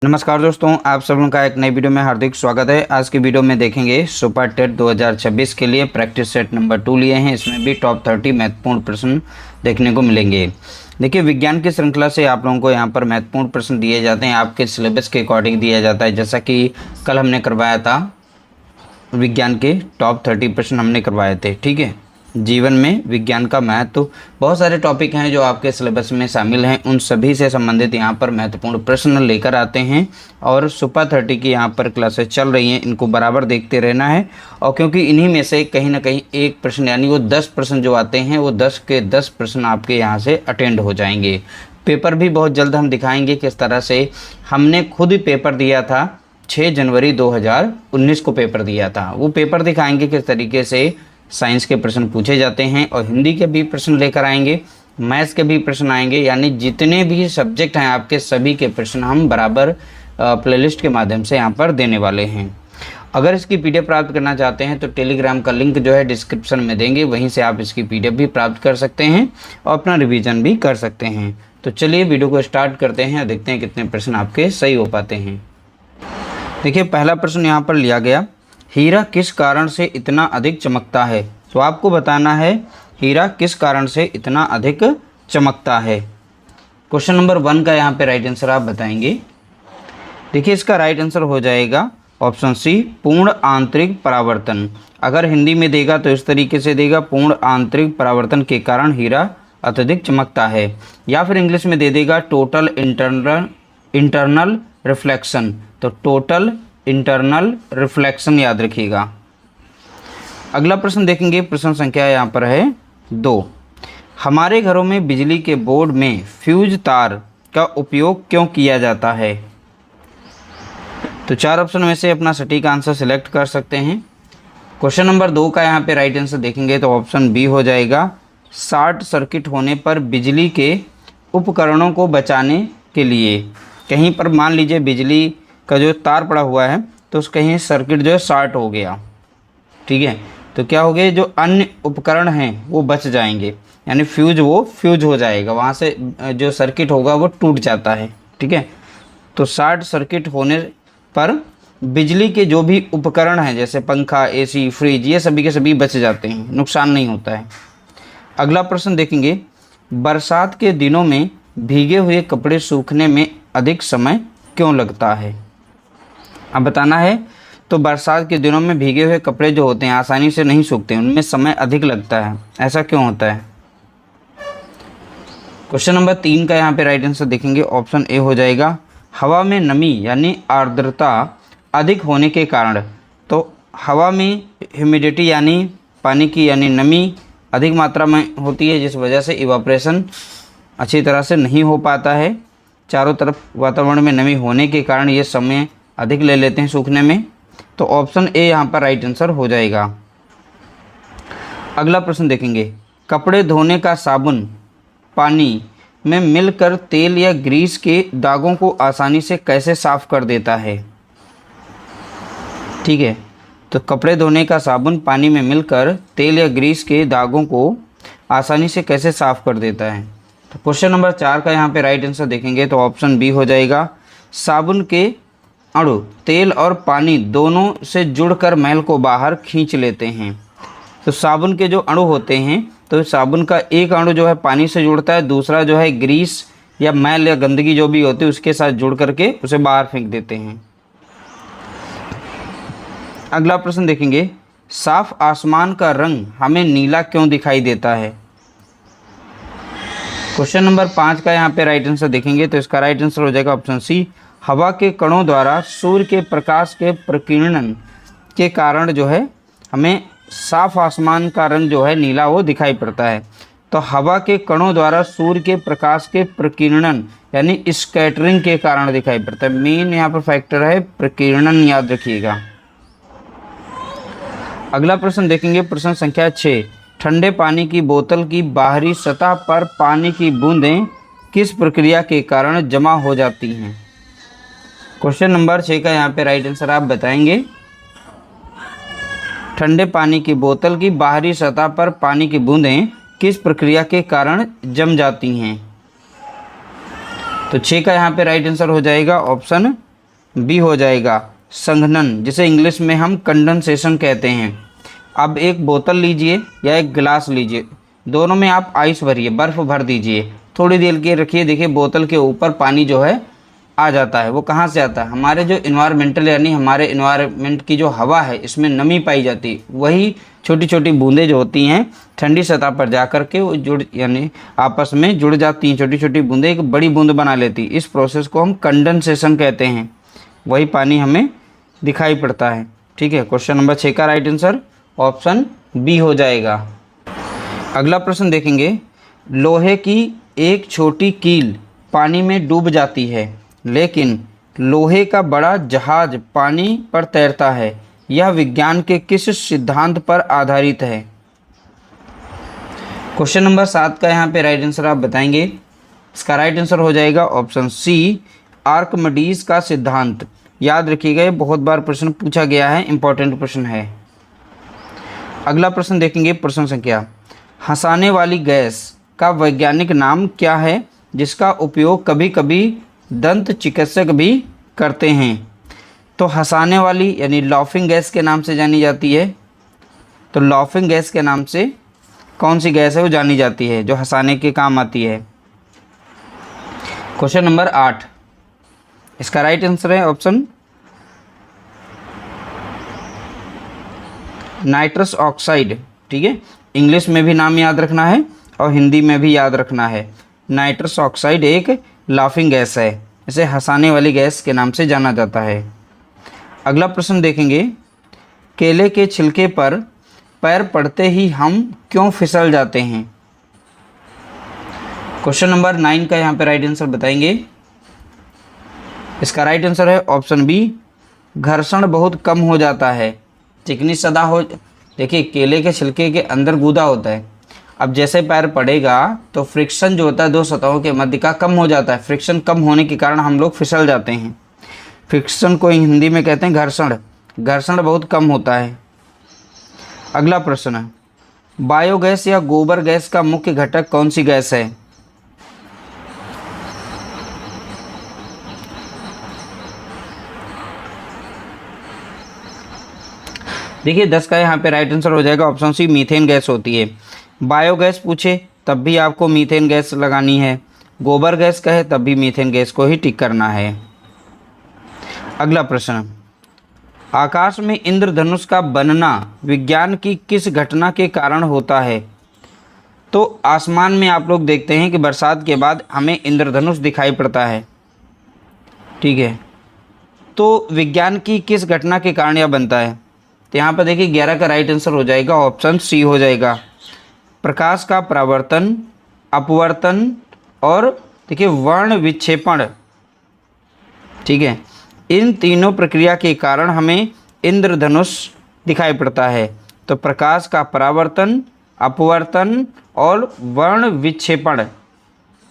नमस्कार दोस्तों, आप सब लोगों का एक नई वीडियो में हार्दिक स्वागत है। आज की वीडियो में देखेंगे सुपर टेट 2026 के लिए प्रैक्टिस सेट नंबर 2 लिए हैं। इसमें भी टॉप 30 महत्वपूर्ण प्रश्न देखने को मिलेंगे। देखिए, विज्ञान की श्रृंखला से आप लोगों को यहाँ पर महत्वपूर्ण प्रश्न दिए जाते हैं, आपके सिलेबस के अकॉर्डिंग दिया जाता है। जैसा कि कल हमने करवाया था, विज्ञान के टॉप 30 प्रश्न हमने करवाए थे। ठीक है, जीवन में विज्ञान का महत्व, तो बहुत सारे टॉपिक हैं जो आपके सिलेबस में शामिल हैं, उन सभी से संबंधित यहाँ पर महत्वपूर्ण प्रश्न लेकर आते हैं। और सुपर 30 की यहाँ पर क्लासेस चल रही हैं, इनको बराबर देखते रहना है। और क्योंकि इन्हीं में से कहीं ना कहीं एक प्रश्न यानी वो 10 प्रश्न जो आते हैं, वो 10 के 10 प्रश्न आपके यहाँ से अटेंड हो जाएंगे। पेपर भी बहुत जल्द हम दिखाएंगे किस तरह से। हमने खुद ही पेपर दिया था, 6 जनवरी 2019 को पेपर दिया था। वो पेपर दिखाएंगे किस तरीके से साइंस के प्रश्न पूछे जाते हैं, और हिंदी के भी प्रश्न लेकर आएंगे, मैथ्स के भी प्रश्न आएंगे। यानी जितने भी सब्जेक्ट हैं आपके, सभी के प्रश्न हम बराबर प्लेलिस्ट के माध्यम से यहाँ पर देने वाले हैं। अगर इसकी पीडीएफ प्राप्त करना चाहते हैं तो टेलीग्राम का लिंक जो है डिस्क्रिप्शन में देंगे, वहीं से आप इसकी पीडीएफ भी प्राप्त कर सकते हैं और अपना रिवीजन भी कर सकते हैं। तो चलिए वीडियो को स्टार्ट करते हैं और देखते हैं कितने प्रश्न आपके सही हो पाते हैं। देखिए, पहला प्रश्न यहाँ पर लिया गया, हीरा किस कारण से इतना अधिक चमकता है। तो आपको बताना है हीरा किस कारण से इतना अधिक चमकता है। क्वेश्चन नंबर 1 का यहाँ पे राइट आंसर आप बताएंगे। देखिए, इसका राइट आंसर हो जाएगा ऑप्शन सी, पूर्ण आंतरिक परावर्तन। अगर हिंदी में देगा तो इस तरीके से देगा, पूर्ण आंतरिक परावर्तन के कारण हीरा अत्यधिक चमकता है। या फिर इंग्लिश में दे देगा टोटल इंटरनल रिफ्लेक्शन। तो टोटल इंटरनल रिफ्लेक्शन याद रखिएगा। अगला प्रश्न देखेंगे, प्रश्न संख्या यहाँ पर है 2। हमारे घरों में बिजली के बोर्ड में फ्यूज तार का उपयोग क्यों किया जाता है। तो 4 ऑप्शन में से अपना सटीक आंसर सिलेक्ट कर सकते हैं। क्वेश्चन नंबर 2 का यहाँ पे राइट आंसर देखेंगे तो ऑप्शन बी हो जाएगा, शॉर्ट सर्किट होने पर बिजली के उपकरणों को बचाने के लिए। कहीं पर मान लीजिए बिजली का जो तार पड़ा हुआ है, तो उस कहीं सर्किट जो है शॉर्ट हो गया, ठीक है, तो क्या हो गया, जो अन्य उपकरण हैं वो बच जाएंगे, यानी फ्यूज हो जाएगा, वहाँ से जो सर्किट होगा वो टूट जाता है। ठीक है, तो शॉर्ट सर्किट होने पर बिजली के जो भी उपकरण हैं जैसे पंखा, एसी, फ्रिज, ये सभी के सभी बच जाते हैं, नुकसान नहीं होता है। अगला प्रश्न देखेंगे, बरसात के दिनों में भीगे हुए कपड़े सूखने में अधिक समय क्यों लगता है। अब बताना है, तो बरसात के दिनों में भीगे हुए कपड़े जो होते हैं आसानी से नहीं सूखते, उनमें समय अधिक लगता है, ऐसा क्यों होता है। क्वेश्चन नंबर 3 का यहाँ पे राइट आंसर देखेंगे, ऑप्शन ए हो जाएगा, हवा में नमी यानी आर्द्रता अधिक होने के कारण। तो हवा में ह्यूमिडिटी यानी पानी की यानी नमी अधिक मात्रा में होती है, जिस वजह से इवापोरेशन अच्छी तरह से नहीं हो पाता है। चारों तरफ वातावरण में नमी होने के कारण ये समय अधिक ले लेते हैं सूखने में। तो ऑप्शन ए यहाँ पर राइट आंसर हो जाएगा। अगला प्रश्न देखेंगे, कपड़े धोने का साबुन पानी में मिलकर तेल या ग्रीस के दागों को आसानी से कैसे साफ कर देता है। ठीक है, तो कपड़े धोने का साबुन पानी में मिलकर तेल या ग्रीस के दागों को आसानी से कैसे साफ कर देता है। तो क्वेश्चन नंबर 4 का यहाँ पे राइट आंसर देखेंगे तो ऑप्शन बी हो जाएगा, साबुन के अणु तेल और पानी दोनों से जुड़कर मैल को बाहर खींच लेते हैं। तो साबुन के जो अणु होते हैं, तो साबुन का एक अणु जो है पानी से जुड़ता है, दूसरा जो है ग्रीस या मैल या गंदगी जो भी होती है उसके साथ जुड़ करके उसे बाहर फेंक देते हैं। अगला प्रश्न देखेंगे, साफ आसमान का रंग हमें नीला क्यों दिखाई देता है। क्वेश्चन नंबर 5 का यहाँ पे राइट आंसर देखेंगे तो इसका राइट आंसर हो जाएगा ऑप्शन सी, हवा के कणों द्वारा सूर्य के प्रकाश के प्रकीर्णन के कारण जो है हमें साफ आसमान का रंग जो है नीला वो दिखाई पड़ता है। तो हवा के कणों द्वारा सूर्य के प्रकाश के प्रकीर्णन यानी स्कैटरिंग के कारण दिखाई पड़ता है। मेन यहाँ पर फैक्टर है प्रकीर्णन, याद रखिएगा। अगला प्रश्न देखेंगे, प्रश्न संख्या 6, ठंडे पानी की बोतल की बाहरी सतह पर पानी की बूंदें किस प्रक्रिया के कारण जमा हो जाती हैं। क्वेश्चन नंबर 6 का यहाँ पे राइट आंसर आप बताएंगे। ठंडे पानी की बोतल की बाहरी सतह पर पानी की बूंदें किस प्रक्रिया के कारण जम जाती हैं। तो 6 का यहाँ पे राइट आंसर हो जाएगा ऑप्शन बी हो जाएगा संघनन, जिसे इंग्लिश में हम कंडेंसेशन कहते हैं। अब एक बोतल लीजिए या एक गिलास लीजिए, दोनों में आप आइस भरिए, बर्फ़ भर दीजिए, थोड़ी देर के रखिए, देखिए बोतल के ऊपर पानी जो है आ जाता है। वो कहाँ से आता है? हमारे जो इन्वायरमेंटल यानी हमारे इन्वायरमेंट की जो हवा है इसमें नमी पाई जाती है, वही छोटी छोटी बूंदें जो होती हैं ठंडी सतह पर जा कर के वो जुड़ यानी आपस में जुड़ जाती हैं, छोटी छोटी बूंदें एक बड़ी बूंद बना लेती है। इस प्रोसेस को हम कंडेंसेशन कहते हैं। वही पानी हमें दिखाई पड़ता है। ठीक है, क्वेश्चन नंबर 6 का राइट आंसर ऑप्शन बी हो जाएगा। अगला प्रश्न देखेंगे, लोहे की एक छोटी कील पानी में डूब जाती है, लेकिन लोहे का बड़ा जहाज पानी पर तैरता है, यह विज्ञान के किस सिद्धांत पर आधारित है? क्वेश्चन नंबर 7 का यहाँ पे राइट आंसर आप बताएंगे। इसका राइट आंसर हो जाएगा ऑप्शन सी आर्किमिडीज का सिद्धांत। याद रखिएगा, ये बहुत बार प्रश्न पूछा गया है, इंपॉर्टेंट प्रश्न है। अगला प्रश्न देखेंगे, प्रश्न संख्या, हंसाने वाली गैस का वैज्ञानिक नाम क्या है जिसका उपयोग कभी कभी दंत चिकित्सक भी करते हैं? तो हंसाने वाली यानी लाफिंग गैस के नाम से जानी जाती है। तो लाफिंग गैस के नाम से कौन सी गैस है वो जानी जाती है जो हंसाने के काम आती है? क्वेश्चन नंबर 8, इसका राइट आंसर है ऑप्शन नाइट्रस ऑक्साइड। ठीक है, इंग्लिश में भी नाम याद रखना है और हिंदी में भी याद रखना है। नाइट्रस ऑक्साइड एक लाफिंग गैस है, इसे हंसाने वाली गैस के नाम से जाना जाता है। अगला प्रश्न देखेंगे, केले के छिलके पर पैर पड़ते ही हम क्यों फिसल जाते हैं? क्वेश्चन नंबर 9 का यहाँ पे राइट आंसर बताएंगे। इसका राइट आंसर है ऑप्शन बी घर्षण बहुत कम हो जाता है। चिकनी सतह हो, देखिए केले के छिलके के अंदर गूदा होता है, अब जैसे पैर पड़ेगा तो फ्रिक्शन जो होता है दो सतहों के मध्य का कम हो जाता है। फ्रिक्शन कम होने के कारण हम लोग फिसल जाते हैं। फ्रिक्शन को हिंदी में कहते हैं घर्षण। घर्षण बहुत कम होता है। अगला प्रश्न है, बायोगैस या गोबर गैस का मुख्य घटक कौन सी गैस है? देखिए 10 का यहाँ पे राइट आंसर हो जाएगा ऑप्शन सी मीथेन गैस होती है। बायोगैस पूछे तब भी आपको मीथेन गैस लगानी है, गोबर गैस कहे तब भी मीथेन गैस को ही टिक करना है। अगला प्रश्न, आकाश में इंद्रधनुष का बनना विज्ञान की किस घटना के कारण होता है? तो आसमान में आप लोग देखते हैं कि बरसात के बाद हमें इंद्रधनुष दिखाई पड़ता है। ठीक है, तो विज्ञान की किस घटना के कारण यह बनता है? तो यहाँ पर देखिए 11 का राइट आंसर हो जाएगा ऑप्शन सी हो जाएगा प्रकाश का परावर्तन, अपवर्तन और देखिए वर्ण विक्षेपण। ठीक है, इन तीनों प्रक्रिया के कारण हमें इंद्रधनुष दिखाई पड़ता है। तो प्रकाश का परावर्तन, अपवर्तन और वर्ण विक्षेपण,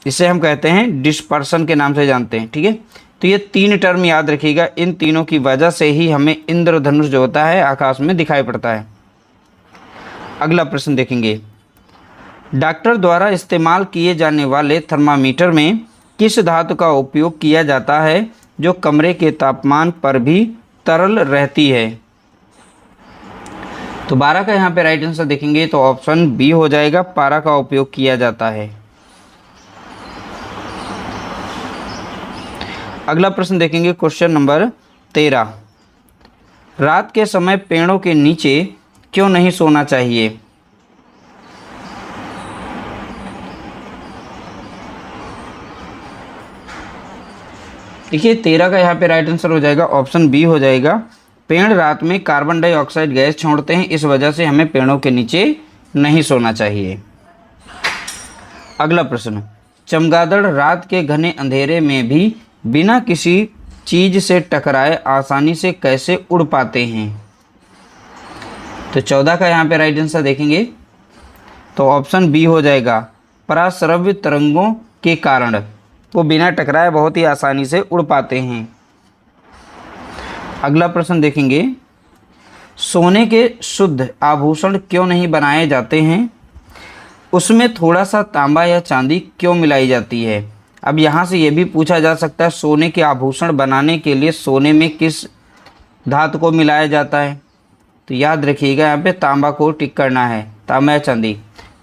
इसे हम कहते हैं डिस्पर्सन के नाम से जानते हैं। ठीक है, तो ये 3 टर्म याद रखिएगा, इन तीनों की वजह से ही हमें इंद्रधनुष जो होता है आकाश में दिखाई पड़ता है। अगला प्रश्न देखेंगे, डॉक्टर द्वारा इस्तेमाल किए जाने वाले थर्मामीटर में किस धातु का उपयोग किया जाता है जो कमरे के तापमान पर भी तरल रहती है? तो 12 का यहाँ पे राइट आंसर देखेंगे तो ऑप्शन बी हो जाएगा, पारा का उपयोग किया जाता है। अगला प्रश्न देखेंगे, क्वेश्चन नंबर 13, रात के समय पेड़ों के नीचे क्यों नहीं सोना चाहिए? देखिए 13 का यहाँ पे राइट आंसर हो जाएगा ऑप्शन बी हो जाएगा, पेड़ रात में कार्बन डाइऑक्साइड गैस छोड़ते हैं, इस वजह से हमें पेड़ों के नीचे नहीं सोना चाहिए। अगला प्रश्न, चमगादड़ रात के घने अंधेरे में भी बिना किसी चीज से टकराए आसानी से कैसे उड़ पाते हैं? तो 14 का यहाँ पे राइट आंसर देखेंगे तो ऑप्शन बी हो जाएगा, पराश्रव्य तरंगों के कारण वो बिना टकराए बहुत ही आसानी से उड़ पाते हैं। अगला प्रश्न देखेंगे, सोने के शुद्ध आभूषण क्यों नहीं बनाए जाते हैं? उसमें थोड़ा सा तांबा या चांदी क्यों मिलाई जाती है? अब यहाँ से ये भी पूछा जा सकता है सोने के आभूषण बनाने के लिए सोने में किस धातु को मिलाया जाता है। तो याद रखिएगा यहाँ पे तांबा को टिक करना है, तांबा या चांदी।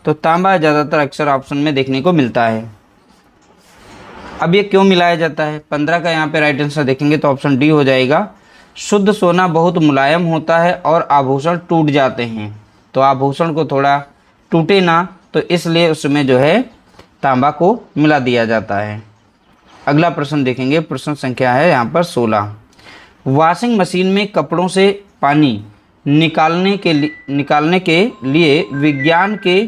तो तांबा ज़्यादातर अक्सर ऑप्शन में देखने को मिलता है। अब ये क्यों मिलाया जाता है, 15 का यहाँ पे राइट आंसर देखेंगे तो ऑप्शन डी हो जाएगा। शुद्ध सोना बहुत मुलायम होता है और आभूषण टूट जाते हैं, तो आभूषण को थोड़ा टूटे ना, तो इसलिए उसमें जो है तांबा को मिला दिया जाता है। अगला प्रश्न देखेंगे, प्रश्न संख्या है यहाँ पर 16। वॉशिंग मशीन में कपड़ों से पानी निकालने के लिए विज्ञान के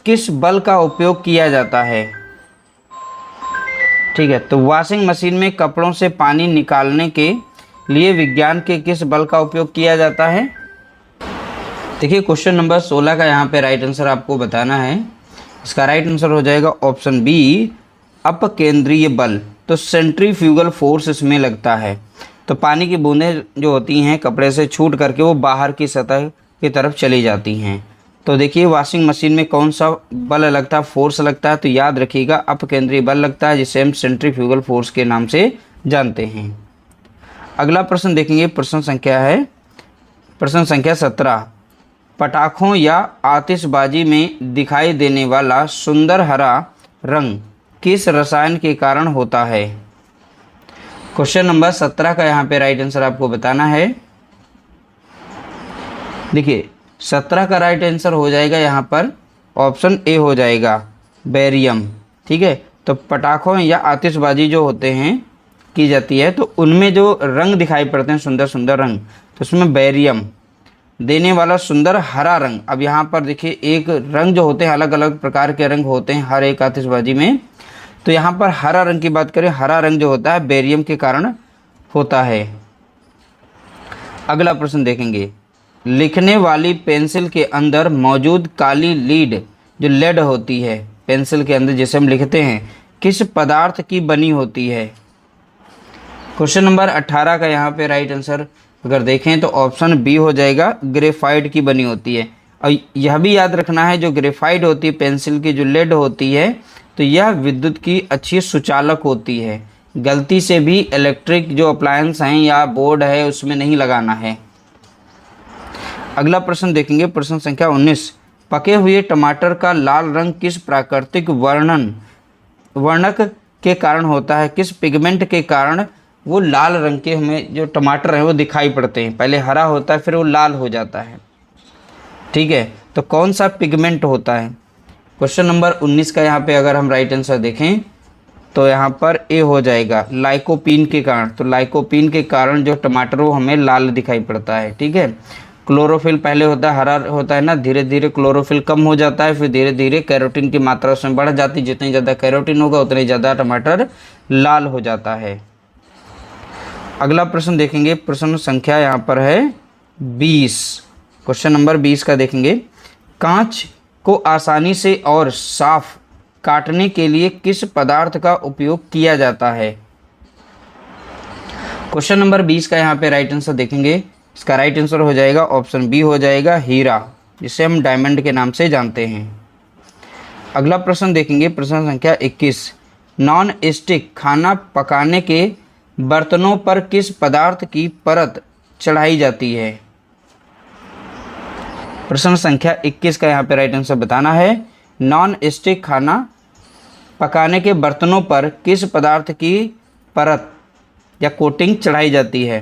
किस बल का उपयोग किया जाता है। ठीक है, तो वॉशिंग मशीन में कपड़ों से पानी निकालने के लिए विज्ञान के किस बल का उपयोग किया जाता है। देखिए क्वेश्चन नंबर 16 का यहाँ पे राइट आंसर आपको बताना है। इसका राइट आंसर हो जाएगा ऑप्शन बी, अपकेंद्रीय बल। तो सेंट्रीफ्यूगल फोर्स इसमें लगता है। तो पानी की बूंदें जो होती हैं कपड़े से छूट करके वो बाहर की सतह की तरफ चली जाती हैं। तो देखिए वॉशिंग मशीन में कौन सा बल लगता है, फोर्स लगता है, तो याद रखिएगा अपकेंद्रीय बल लगता है, जिसे हम सेंट्रीफ्यूगल फोर्स के नाम से जानते हैं। अगला प्रश्न देखेंगे, प्रश्न संख्या 17। पटाखों या आतिशबाजी में दिखाई देने वाला सुंदर हरा रंग किस रसायन के कारण होता है। क्वेश्चन नंबर 17 का यहाँ पे राइट आंसर आपको बताना है। देखिए 17 का राइट आंसर हो जाएगा यहाँ पर ऑप्शन ए हो जाएगा, बेरियम। ठीक है, तो पटाखों या आतिशबाजी जो होते हैं की जाती है तो उनमें जो रंग दिखाई पड़ते हैं सुंदर सुंदर रंग, तो उसमें बेरियम देने वाला सुंदर हरा रंग। अब यहाँ पर देखिए एक रंग जो होते हैं अलग अलग प्रकार के रंग होते हैं हर एक आतिशबाजी में, तो यहाँ पर हरा रंग की बात करें, हरा रंग जो होता है बेरियम के कारण होता है। अगला प्रश्न देखेंगे, लिखने वाली पेंसिल के अंदर मौजूद काली लीड जो लेड होती है पेंसिल के अंदर जिसे हम लिखते हैं, किस पदार्थ की बनी होती है। क्वेश्चन नंबर 18 का यहाँ पे राइट आंसर अगर देखें तो ऑप्शन बी हो जाएगा, ग्रेफाइट की बनी होती है। और यह भी याद रखना है जो ग्रेफाइट होती है पेंसिल की जो लेड होती है, तो यह विद्युत की अच्छी सुचालक होती है। गलती से भी इलेक्ट्रिक जो अप्लायंस हैं या बोर्ड है उसमें नहीं लगाना है। अगला प्रश्न देखेंगे, प्रश्न संख्या 19। पके हुए टमाटर का लाल रंग किस प्राकृतिक वर्णक के कारण होता है, किस पिगमेंट के कारण वो लाल रंग के हमें जो टमाटर हैं वो दिखाई पड़ते हैं। पहले हरा होता है फिर वो लाल हो जाता है। ठीक है, तो कौन सा पिगमेंट होता है। क्वेश्चन नंबर 19 का यहाँ पे अगर हम राइट आंसर देखें तो यहाँ पर ए हो जाएगा, लाइकोपीन के कारण। तो लाइकोपीन के कारण जो टमाटर वो हमें लाल दिखाई पड़ता है। ठीक है, क्लोरोफिल पहले होता है हरा होता है ना, धीरे धीरे क्लोरोफिल कम हो जाता है, फिर धीरे धीरे कैरोटीन की मात्रा उसमें बढ़ जाती है। जितनी ज़्यादा कैरोटीन होगा उतनी ज़्यादा टमाटर लाल हो जाता है। अगला प्रश्न देखेंगे, प्रश्न संख्या यहाँ पर है 20। क्वेश्चन नंबर 20 का देखेंगे, कांच को आसानी से और साफ काटने के लिए किस पदार्थ का उपयोग किया जाता है। क्वेश्चन नंबर 20 का यहाँ पे राइट आंसर देखेंगे, इसका राइट आंसर हो जाएगा ऑप्शन बी हो जाएगा, हीरा, जिसे हम डायमंड के नाम से जानते हैं। अगला प्रश्न देखेंगे, प्रश्न संख्या 21। नॉन स्टिक खाना पकाने के बर्तनों पर किस पदार्थ की परत चढ़ाई जाती है। प्रश्न संख्या 21 का यहाँ पे राइट आंसर बताना है। नॉन स्टिक खाना पकाने के बर्तनों पर किस पदार्थ की परत या कोटिंग चढ़ाई जाती है।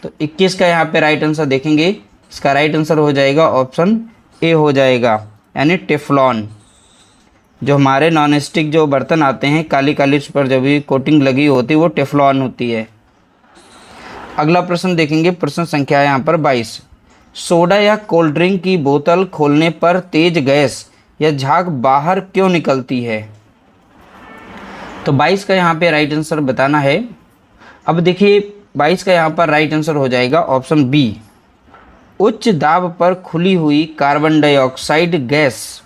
तो 21 का यहाँ पे राइट आंसर देखेंगे, इसका राइट आंसर हो जाएगा ऑप्शन ए हो जाएगा, यानी टेफ्लॉन। जो हमारे नॉन स्टिक जो बर्तन आते हैं काली काली उस पर जो भी कोटिंग लगी होती है वो टेफ्लॉन होती है। अगला प्रश्न देखेंगे, प्रश्न संख्या यहाँ पर 22। सोडा या कोल्ड ड्रिंक की बोतल खोलने पर तेज गैस या झाग बाहर क्यों निकलती है। तो 22 का यहाँ पे राइट आंसर बताना है। अब देखिए 22 का यहाँ पर राइट आंसर हो जाएगा ऑप्शन बी, उच्च दाब पर खुली हुई कार्बन डाइऑक्साइड गैस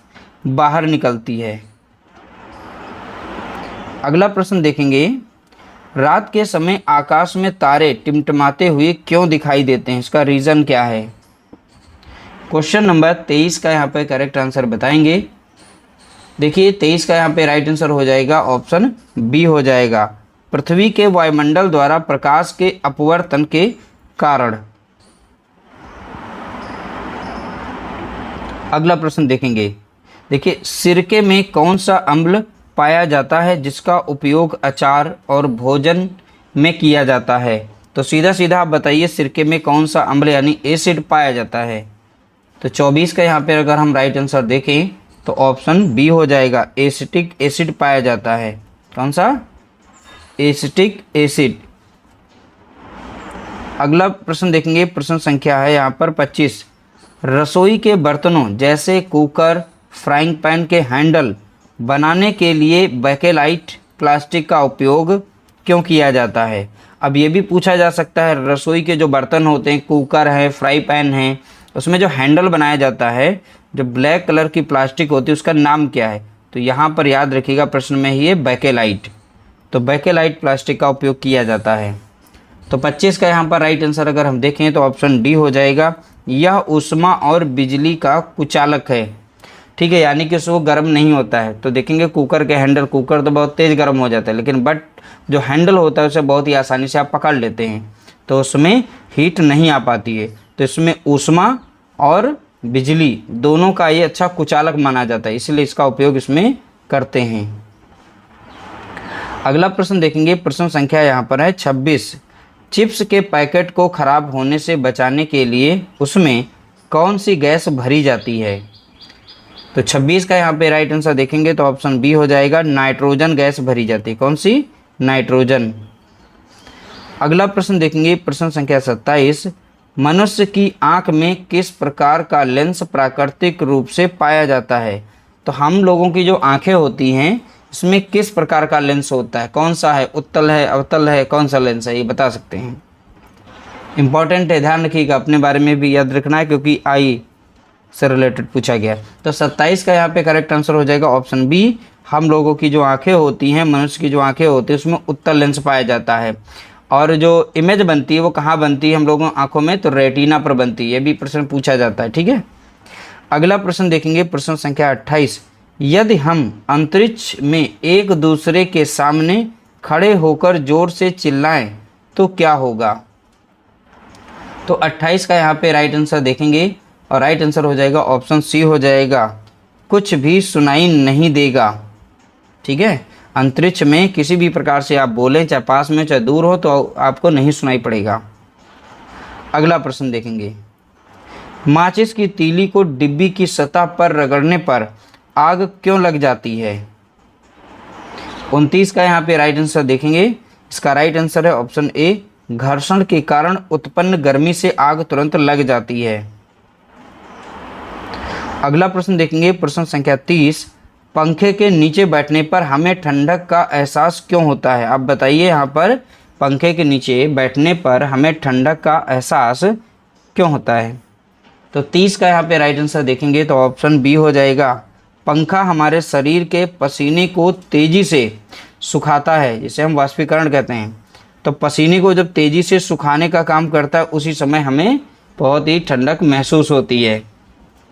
बाहर निकलती है। अगला प्रश्न देखेंगे, रात के समय आकाश में तारे टिमटिमाते हुए क्यों दिखाई देते हैं, इसका रीज़न क्या है। क्वेश्चन नंबर 23 का यहाँ पर करेक्ट आंसर बताएंगे। देखिए 23 का यहाँ पे राइट आंसर हो जाएगा ऑप्शन बी हो जाएगा, पृथ्वी के वायुमंडल द्वारा प्रकाश के अपवर्तन के कारण। अगला प्रश्न देखेंगे। देखिए सिरके में कौन सा अम्ल पाया जाता है जिसका उपयोग अचार और भोजन में किया जाता है? तो सीधा सीधा आप बताइए सिरके में कौन सा अम्ल यानी एसिड पाया जाता है? तो 24 का यहाँ पे अगर हम राइट आंसर देखें तो ऑप्शन बी हो जाएगा, एसिटिक एसिड पाया जाता है। कौन सा? Acetic acid. अगला प्रश्न देखेंगे, प्रश्न संख्या है यहाँ पर 25। रसोई के बर्तनों जैसे कुकर, फ्राइंग पैन के हैंडल बनाने के लिए बेकेलाइट प्लास्टिक का उपयोग क्यों किया जाता है? अब ये भी पूछा जा सकता है, रसोई के जो बर्तन होते हैं, कुकर है, फ्राई पैन है, उसमें जो हैंडल बनाया जाता है, जो ब्लैक कलर की प्लास्टिक होती है, उसका नाम क्या है? तो यहाँ पर याद रखिएगा प्रश्न में ही है बेकेलाइट। तो बेकेलाइट प्लास्टिक का उपयोग किया जाता है। तो 25 का यहाँ पर राइट आंसर अगर हम देखें तो ऑप्शन डी हो जाएगा, यह ऊष्मा और बिजली का कुचालक है। ठीक है, यानी कि उसको गर्म नहीं होता है। तो देखेंगे कुकर के हैंडल, कुकर तो बहुत तेज़ गर्म हो जाता है, लेकिन बट जो हैंडल होता है उसे बहुत ही आसानी से आप पकड़ लेते हैं, तो उसमें हीट नहीं आ पाती है। तो इसमें ऊष्मा और बिजली दोनों का ये अच्छा कुचालक माना जाता है, इसलिए इसका उपयोग इसमें करते हैं। अगला प्रश्न देखेंगे, प्रश्न संख्या यहाँ पर है 26। चिप्स के पैकेट को खराब होने से बचाने के लिए उसमें कौन सी गैस भरी जाती है? तो 26 का यहाँ पे राइट आंसर देखेंगे तो ऑप्शन बी हो जाएगा, नाइट्रोजन गैस भरी जाती है। कौन सी? नाइट्रोजन। अगला प्रश्न देखेंगे, प्रश्न संख्या 27। मनुष्य की आंख में किस प्रकार का लेंस प्राकृतिक रूप से पाया जाता है? तो हम लोगों की जो आंखें होती हैं इसमें किस प्रकार का लेंस होता है? कौन सा है? उत्तल है, अवतल है, कौन सा लेंस है, ये बता सकते हैं। इंपॉर्टेंट है, ध्यान रखिएगा, अपने बारे में भी याद रखना है क्योंकि आई से रिलेटेड पूछा गया। तो 27 का यहाँ पे करेक्ट आंसर हो जाएगा ऑप्शन बी, हम लोगों की जो आंखें होती हैं, मनुष्य की जो आंखें होती हैं उसमें उत्तल लेंस पाया जाता है। और जो इमेज बनती है वो कहाँ बनती है हम लोगों आंखों में? तो रेटिना पर बनती है। ये भी प्रश्न पूछा जाता है। ठीक है, अगला प्रश्न देखेंगे, प्रश्न संख्या 28। यदि हम अंतरिक्ष में एक दूसरे के सामने खड़े होकर जोर से चिल्लाएं तो क्या होगा? तो 28 का यहाँ पे राइट आंसर देखेंगे और राइट आंसर हो जाएगा ऑप्शन सी हो जाएगा, कुछ भी सुनाई नहीं देगा। ठीक है, अंतरिक्ष में किसी भी प्रकार से आप बोलें, चाहे पास में चाहे दूर हो, तो आपको नहीं सुनाई पड़ेगा। अगला प्रश्न देखेंगे, माचिस की तीली को डिब्बी की सतह पर रगड़ने पर आग क्यों लग जाती है? 29 का यहाँ पे राइट आंसर देखेंगे, इसका राइट आंसर है ऑप्शन ए, घर्षण के कारण उत्पन्न गर्मी से आग तुरंत लग जाती है। अगला प्रश्न देखेंगे, प्रश्न संख्या 30। पंखे के नीचे बैठने पर हमें ठंडक का एहसास क्यों होता है? आप बताइए, यहाँ पर पंखे के नीचे बैठने पर हमें ठंडक का एहसास क्यों होता है? तो 30 का यहाँ पे राइट आंसर देखेंगे तो ऑप्शन बी हो जाएगा, पंखा हमारे शरीर के पसीने को तेज़ी से सुखाता है, जिसे हम वाष्पीकरण कहते हैं। तो पसीने को जब तेज़ी से सुखाने का काम करता है उसी समय हमें बहुत ही ठंडक महसूस होती है।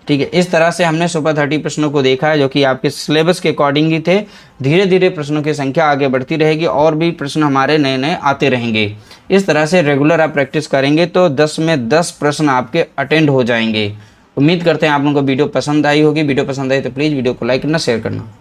ठीक है, इस तरह से हमने सुपर 30 प्रश्नों को देखा है जो कि आपके सिलेबस के अकॉर्डिंग ही थे। धीरे धीरे प्रश्नों की संख्या आगे बढ़ती रहेगी और भी प्रश्न हमारे नए नए आते रहेंगे। इस तरह से रेगुलर आप प्रैक्टिस करेंगे तो 10 में 10 प्रश्न आपके अटेंड हो जाएंगे। उम्मीद करते हैं आप लोगों को वीडियो पसंद आई होगी। वीडियो पसंद आई तो प्लीज़ वीडियो को लाइक करना, शेयर करना।